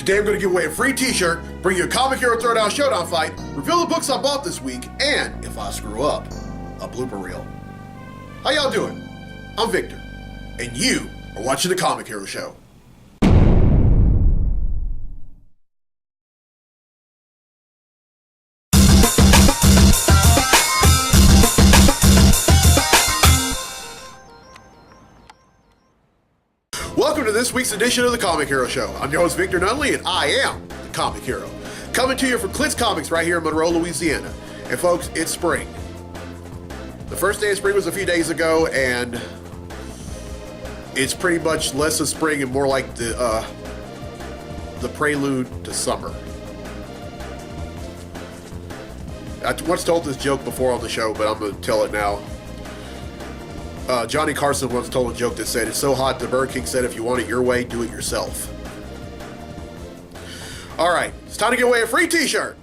Today I'm going to give away a free t-shirt, bring you a Comic Hero Throwdown Showdown fight, reveal the books I bought this week, and, if I screw up, a blooper reel. How y'all doing? I'm Victor, and you are watching the Comic Hero Show. Welcome to this week's edition of the Comic Hero Show. I'm your host, Victor Nunley, and I am the Comic Hero. Coming to you from Clint's Comics right here in Monroe, Louisiana. And folks, it's spring. The first day of spring was a few days ago, and it's pretty much less of spring and more like the prelude to summer. I once told this joke before on the show, but I'm going to tell it now. Johnny Carson once told a joke that said, "It's so hot, the Burger King said, if you want it your way, do it yourself." All right, it's time to give away a free t-shirt.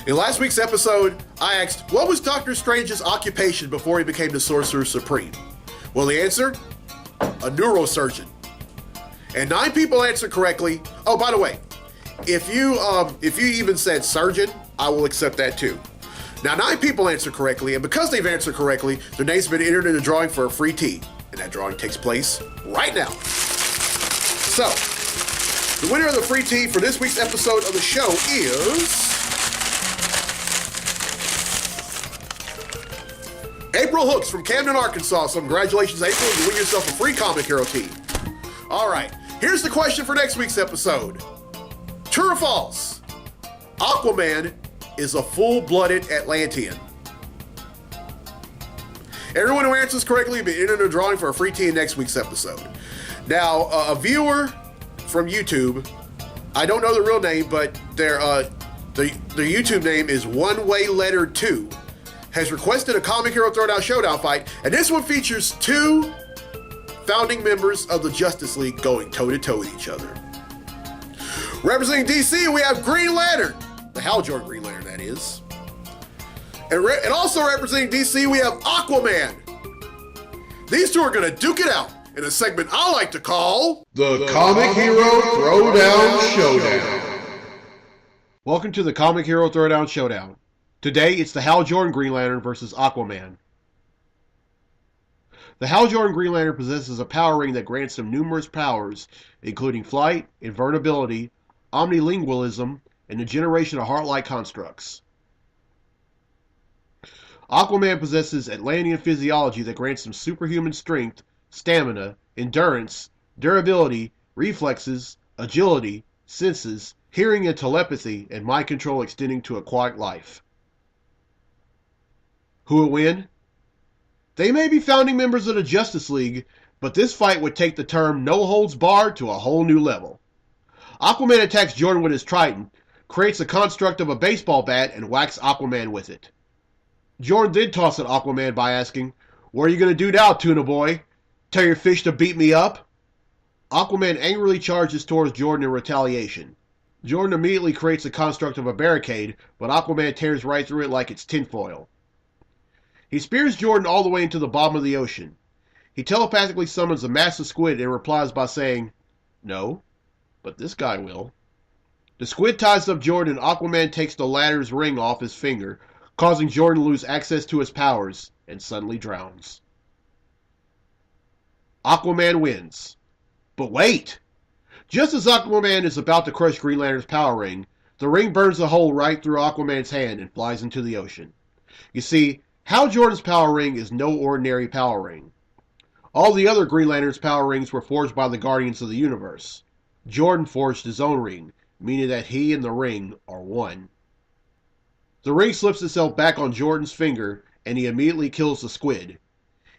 In last week's episode, I asked, what was Doctor Strange's occupation before he became the Sorcerer Supreme? Well, the answer? A neurosurgeon. And 9 people answered correctly. Oh, by the way, if you even said surgeon, I will accept that too. Now, 9 people answered correctly, and because they've answered correctly, their names have been entered in a drawing for a free tee, and that drawing takes place right now. So, the winner of the free tee for this week's episode of the show is April Hooks from Camden, Arkansas. So congratulations, April. You win yourself a free Comic Hero tee. All right, here's the question for next week's episode. True or false? Aquaman is a full-blooded Atlantean. Everyone who answers correctly will be entered in a drawing for a free tee in next week's episode. Now, a viewer from YouTube, I don't know the real name, but their YouTube name is One Way Letter 2, has requested a Comic Hero Throwdown Showdown fight, and this one features 2 founding members of the Justice League going toe-to-toe with each other. Representing DC, we have Green Lantern. The Hal Jordan Green Lantern, that is. And also representing DC, we have Aquaman. These 2 are going to duke it out in a segment I like to call the Comic Hero Throwdown Showdown. Welcome to the Comic Hero Throwdown Showdown. Today, it's the Hal Jordan Green Lantern versus Aquaman. The Hal Jordan Green Lantern possesses a power ring that grants him numerous powers, including flight, invulnerability, omnilingualism, and the generation of heart-like constructs. Aquaman possesses Atlantean physiology that grants him superhuman strength, stamina, endurance, durability, reflexes, agility, senses, hearing and telepathy, and mind control extending to aquatic life. Who will win? They may be founding members of the Justice League, but this fight would take the term no holds barred to a whole new level. Aquaman attacks Jordan with his trident, creates a construct of a baseball bat, and whacks Aquaman with it. Jordan then tosses at Aquaman by asking, "What are you going to do now, tuna boy? Tell your fish to beat me up?" Aquaman angrily charges towards Jordan in retaliation. Jordan immediately creates a construct of a barricade, but Aquaman tears right through it like it's tinfoil. He spears Jordan all the way into the bottom of the ocean. He telepathically summons a massive squid and replies by saying, "No, but this guy will." The squid ties up Jordan and Aquaman takes the latter's ring off his finger, causing Jordan to lose access to his powers and suddenly drowns. Aquaman wins. But wait! Just as Aquaman is about to crush Green Lantern's power ring, the ring burns a hole right through Aquaman's hand and flies into the ocean. You see, Hal Jordan's power ring is no ordinary power ring. All the other Green Lantern's power rings were forged by the Guardians of the Universe. Jordan forged his own ring, meaning that he and the ring are one. The ring slips itself back on Jordan's finger, and he immediately kills the squid.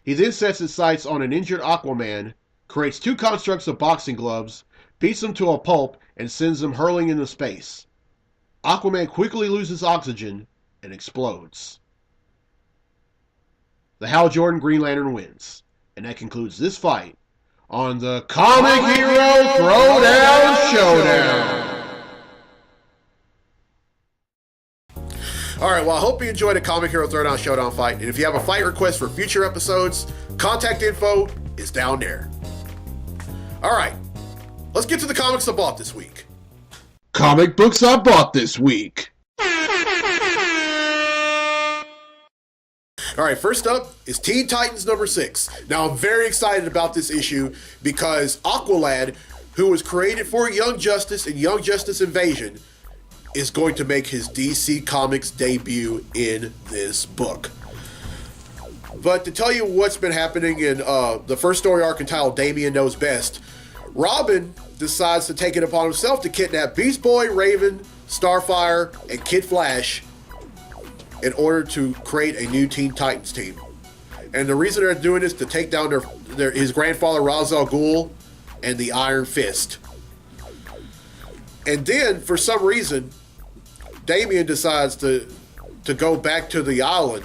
He then sets his sights on an injured Aquaman, creates 2 constructs of boxing gloves, beats them to a pulp, and sends them hurling into space. Aquaman quickly loses oxygen and explodes. The Hal Jordan Green Lantern wins. And that concludes this fight on the Comic Hero Throwdown Showdown. All right, well, I hope you enjoyed a Comic Hero Throwdown Showdown fight. And if you have a fight request for future episodes, contact info is down there. All right, let's get to the comics I bought this week. Comic books I bought this week. All right, first up is Teen Titans number 6. Now, I'm very excited about this issue because Aqualad, who was created for Young Justice and Young Justice Invasion, is going to make his DC Comics debut in this book. But to tell you what's been happening in the first story arc entitled Damian Knows Best, Robin decides to take it upon himself to kidnap Beast Boy, Raven, Starfire, and Kid Flash in order to create a new Teen Titans team. And the reason they're doing this is to take down his grandfather Ra's al Ghul and the Iron Fist. And then, for some reason, Damian decides to go back to the island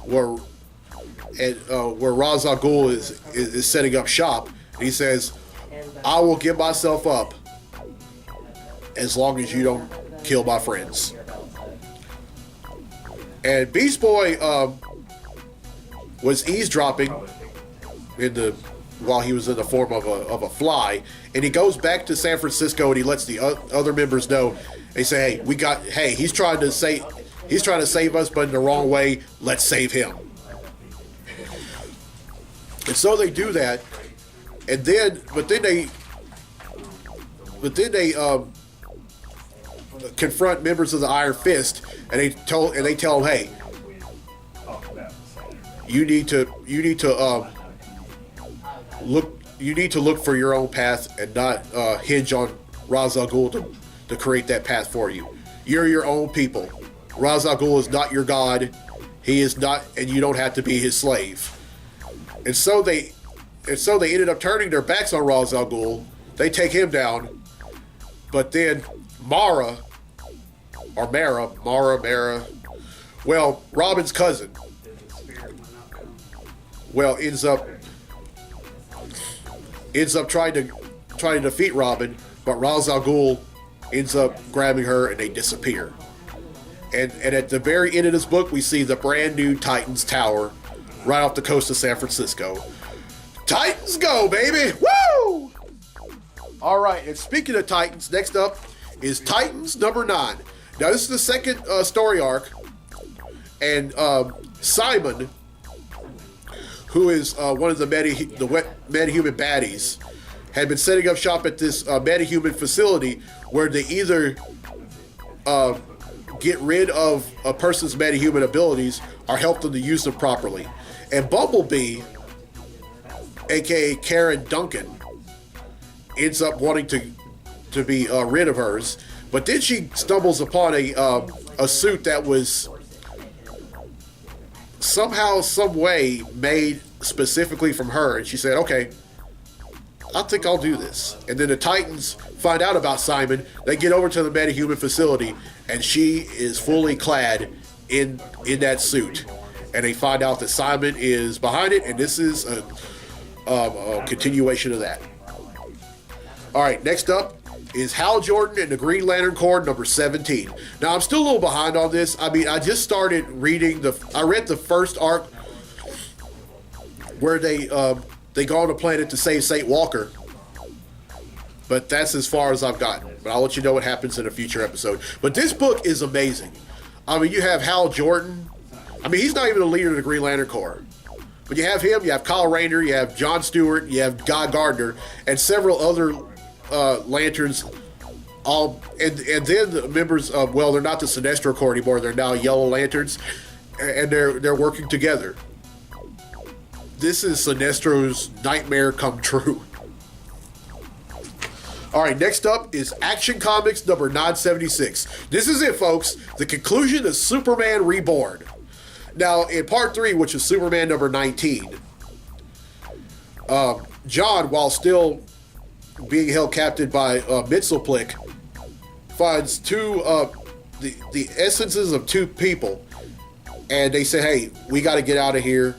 where Ra's al Ghul is setting up shop. He says, "I will give myself up as long as you don't kill my friends." And Beast Boy was eavesdropping while he was in the form of a fly, and he goes back to San Francisco and he lets the other members know. They say, "Hey, he's trying to save us, but in the wrong way. Let's save him." And so they do that, and then they confront members of the Iron Fist, and they tell them, "Hey, you need to look for your own path and not hinge on Ra's al Ghul to create that path for you. You're your own people. Ra's al Ghul is not your god. He is not, and you don't have to be his slave." And so they ended up turning their backs on Ra's al Ghul. They take him down, but then Mara, Robin's cousin, ends up trying to defeat Robin, but Ra's al Ghul ends up grabbing her and they disappear. And at the very end of this book, we see the brand new Titans Tower right off the coast of San Francisco. Titans go, baby! Woo! All right, and speaking of Titans, next up is Titans number 9. Now, this is the second story arc, and Simon, who is one of the metahuman baddies, had been setting up shop at this metahuman facility where they either get rid of a person's metahuman abilities or help them to use them properly. And Bumblebee, aka Karen Duncan, ends up wanting to be rid of hers, but then she stumbles upon a suit that was somehow, some way made specifically from her, and she said, "Okay, I think I'll do this." And then the Titans find out about Simon. They get over to the metahuman facility, and she is fully clad in that suit. And they find out that Simon is behind it, and this is a continuation of that. All right, next up is Hal Jordan and the Green Lantern Corps number 17. Now, I'm still a little behind on this. I mean, I just started reading I read the first arc where they go on a planet to save St. Walker. But that's as far as I've gotten. But I'll let you know what happens in a future episode. But this book is amazing. I mean, you have Hal Jordan. I mean, he's not even the leader of the Green Lantern Corps. But you have him, you have Kyle Rayner, you have John Stewart, you have Guy Gardner, and several other Lanterns. And then the members of, they're not the Sinestro Corps anymore. They're now Yellow Lanterns. And they're working together. This is Sinestro's nightmare come true. All right, next up is Action Comics number 976. This is it, folks. The conclusion of Superman Reborn. Now, in part 3, which is Superman number 19, John, while still being held captive by Mxyzptlk, finds the essences of two people, and they say, "Hey, we got to get out of here.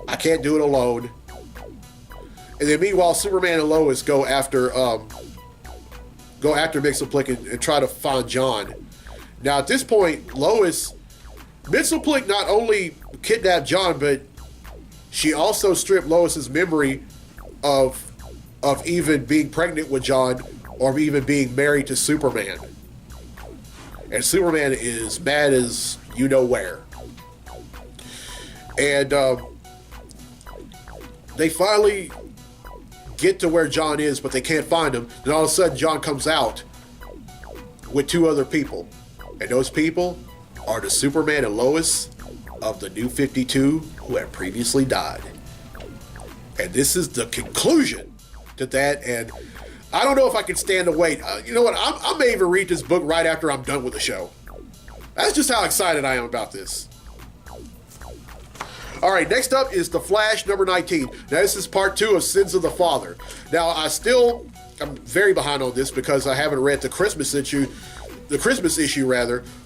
I can't do it alone." And then meanwhile, Superman and Lois go after Mxyzptlk and try to find John. Now, at this point, Lois, Mxyzptlk not only kidnapped John, but she also stripped Lois's memory of even being pregnant with John or even being married to Superman. And Superman is mad as you know where. And they finally get to where John is, but they can't find him. Then all of a sudden, John comes out with two other people. And those people are the Superman and Lois of the New 52 who had previously died. And this is the conclusion to that. And I don't know if I can stand the wait. You know what? I may even read this book right after I'm done with the show. That's just how excited I am about this. All right, next up is The Flash, number 19. Now, this is part 2 of Sins of the Father. Now, I'm very behind on this because I haven't read the Christmas issue,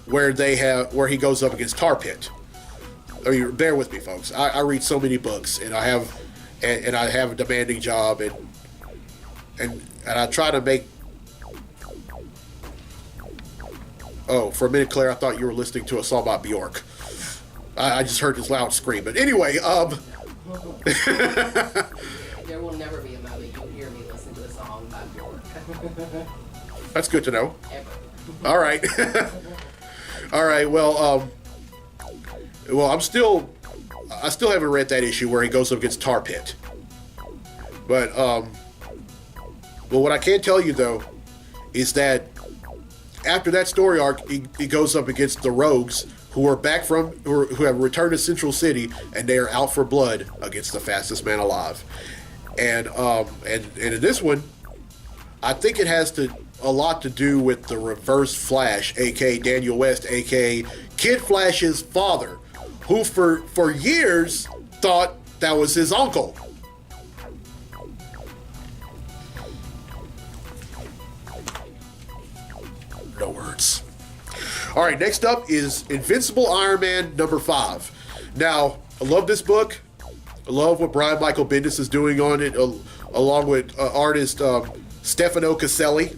where he goes up against Tar Pit. I mean, bear with me, folks. I read so many books, and I have a demanding job, and I try to make. Oh, for a minute, Claire, I thought you were listening to a song about Bjork. I just heard this loud scream. But anyway, There will never be a moment you'll hear me listen to a song by Bjork. That's good to know. Ever. All right. All right. Well, I still haven't read that issue where he goes up against Tar Pit. But what I can tell you though is that after that story arc, he goes up against the Rogues, who have returned to Central City, and they are out for blood against the fastest man alive. And in this one, I think it has a lot to do with the Reverse Flash, aka Daniel West, aka Kid Flash's father, who for years thought that was his uncle. No words. All right, next up is Invincible Iron Man number 5. Now, I love this book. I love what Brian Michael Bendis is doing on it, along with artist Stefano Caselli.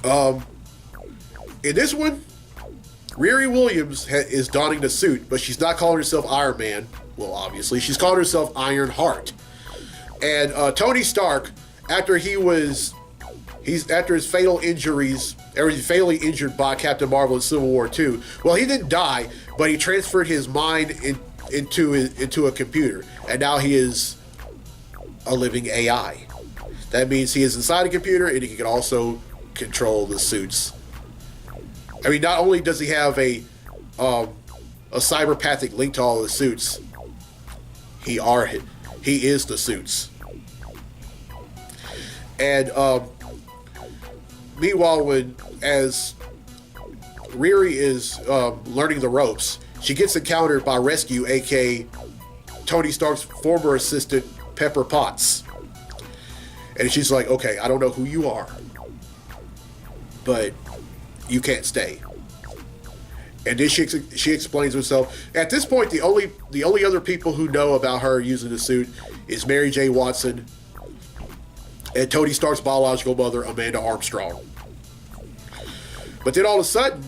In this one, Riri Williams is donning the suit, but she's not calling herself Iron Man. Well, obviously, she's calling herself Iron Heart. And Tony Stark, after his fatally injured by Captain Marvel in Civil War II. Well, he didn't die, but he transferred his mind into a computer, and now he is a living AI. That means he is inside a computer, and he can also control the suits. I mean, not only does he have a cyberpathic link to all the suits, he is the suits. And meanwhile, as Riri is learning the ropes, she gets encountered by Rescue, aka Tony Stark's former assistant, Pepper Potts. And she's like, okay, I don't know who you are, but you can't stay. And then she explains herself. At this point, the only other people who know about her using the suit is Mary J. Watson and Tony Stark's biological mother, Amanda Armstrong. But then all of a sudden,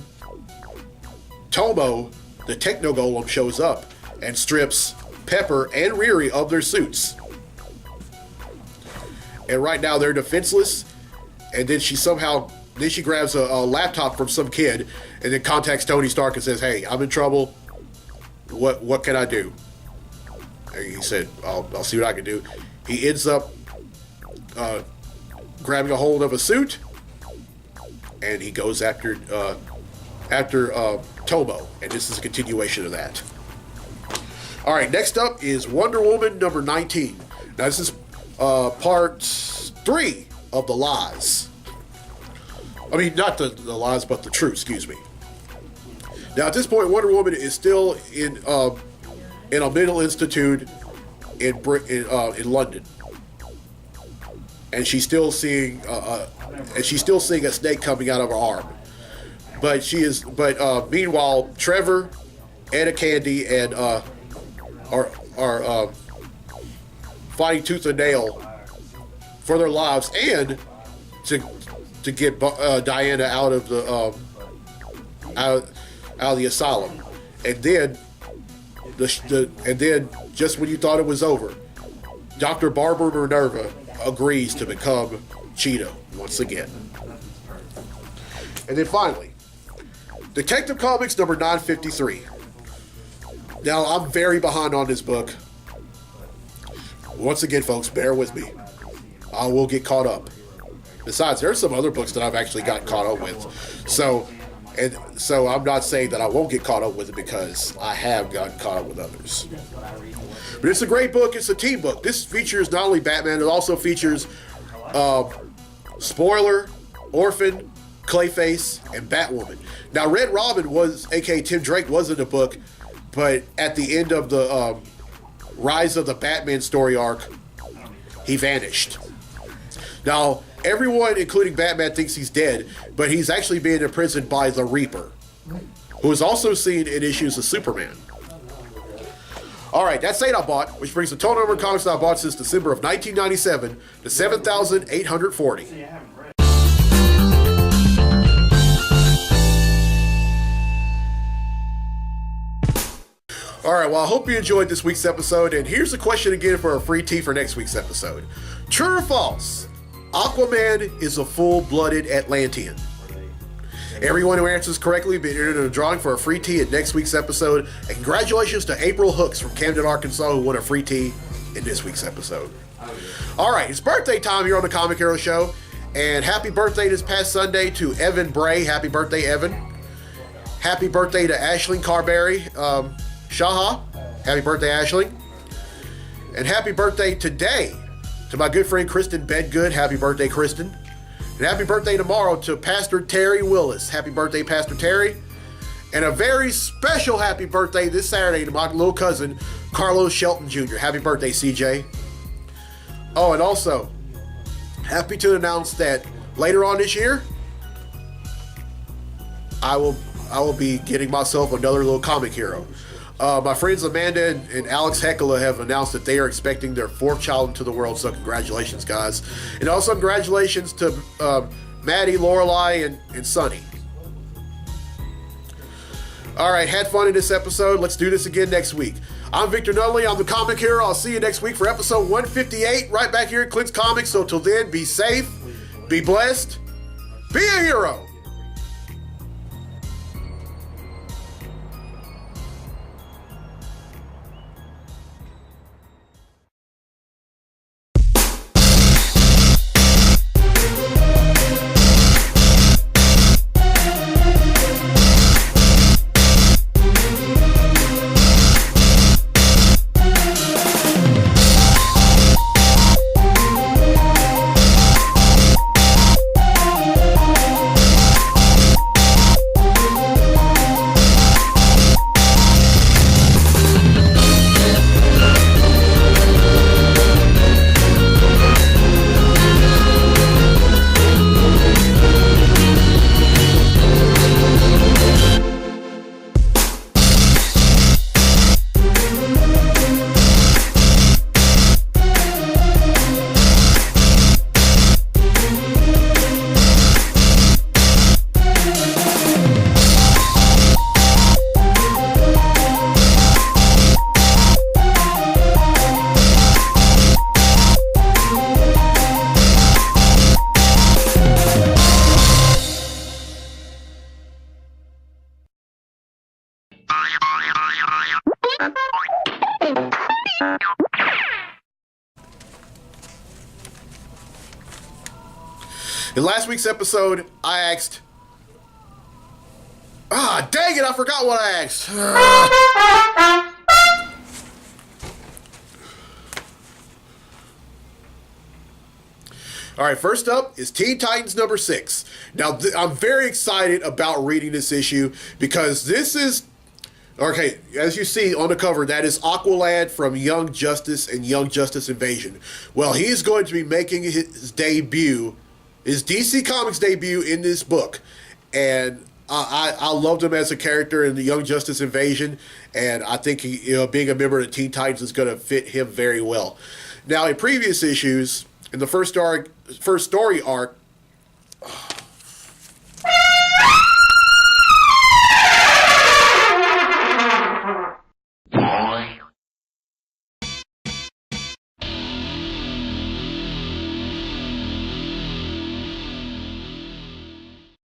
Tomo, the Techno Golem, shows up and strips Pepper and Riri of their suits. And right now they're defenseless. And then she grabs a laptop from some kid and then contacts Tony Stark and says, "Hey, I'm in trouble. What can I do?" And he said, I'll see what I can do. He ends up grabbing a hold of a suit, and he goes after Tomo, and this is a continuation of that. All right, next up is Wonder Woman number 19. Now this is part 3 of The Lies. I mean, not the lies, but the truth, excuse me. Now at this point, Wonder Woman is still in a mental institute in London. And she's still seeing a snake coming out of her arm. But meanwhile, Trevor, Anna Candy, and are fighting tooth and nail for their lives, and to get Diana out of the out of the asylum, and then just when you thought it was over, Dr. Barbara Minerva agrees to become Cheetah once again. And then finally, Detective Comics number 953. Now, I'm very behind on this book. Once again, folks, bear with me. I will get caught up. Besides, there are some other books that I've actually gotten caught up with. So I'm not saying that I won't get caught up with it, because I have gotten caught up with others. But it's a great book. It's a team book. This features not only Batman, it also features Spoiler, Orphan, Clayface, and Batwoman. Now, Red Robin was, aka Tim Drake, was in the book, but at the end of the Rise of the Batman story arc, he vanished. Now, everyone, including Batman, thinks he's dead, but he's actually being imprisoned by the Reaper, who is also seen in issues of Superman. Alright, that's 8 I bought, which brings the total number of comics I bought since December of 1997 to 7,840. Alright, well, I hope you enjoyed this week's episode, and here's the question again for a free tea for next week's episode. True or false? Aquaman is a full-blooded Atlantean. Everyone who answers correctly will be entered in a drawing for a free tea in next week's episode, and congratulations to April Hooks from Camden, Arkansas, who won a free tea in this week's episode. Alright, it's birthday time here on the Comic Hero Show, and happy birthday this past Sunday to Evan Bray. Happy birthday, Evan. Happy birthday to Aisling Carberry. Shaha, happy birthday, Aisling. And happy birthday today to my good friend Kristen Bedgood. Happy birthday, Kristen. And happy birthday tomorrow to Pastor Terry Willis. Happy birthday, Pastor Terry. And a very special happy birthday this Saturday to my little cousin, Carlos Shelton Jr. Happy birthday, CJ. Oh, and also, happy to announce that later on this year, I will be getting myself another little comic hero. My friends Amanda and Alex Heckler have announced that they are expecting their 4th child into the world, so congratulations, guys. And also congratulations to Maddie, Lorelai, and Sunny. Alright, had fun in this episode. Let's do this again next week. I'm Victor Nunley. I'm the Comic Hero. I'll see you next week for episode 158 right back here at Clint's Comics. So till then, be safe, be blessed, be a hero. In last week's episode, I asked... dang it, I forgot what I asked. Alright, first up is Teen Titans number 6. Now, I'm very excited about reading this issue because this is... Okay, as you see on the cover, that is Aqualad from Young Justice and Young Justice Invasion. Well, he's going to be making his debut, his DC Comics debut in this book. And I loved him as a character in the Young Justice Invasion, and I think being a member of the Teen Titans is going to fit him very well. Now, in previous issues, in the first story arc,